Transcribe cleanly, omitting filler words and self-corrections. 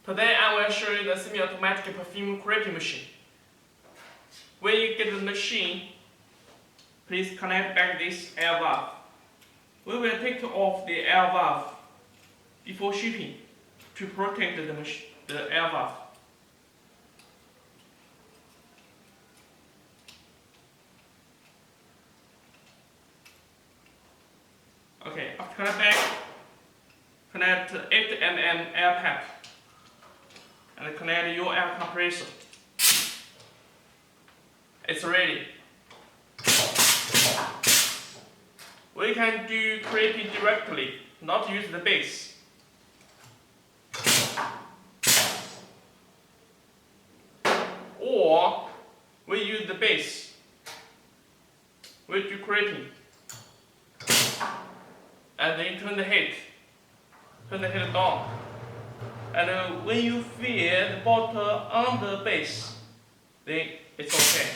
Today I will show you the semi-automatic perfume crimping machine. When you get the machine, please connect back this air valve. We will take off the air valve before shipping to protect the air valve. Okay, after connect back, connect 8 mm air pipe and connect your air compressor. It's ready. We can do crimping directly, not use the base. Or we use the base. We do crimping. And then turn the heat down. And when you feel the bottle on the base, then it's okay.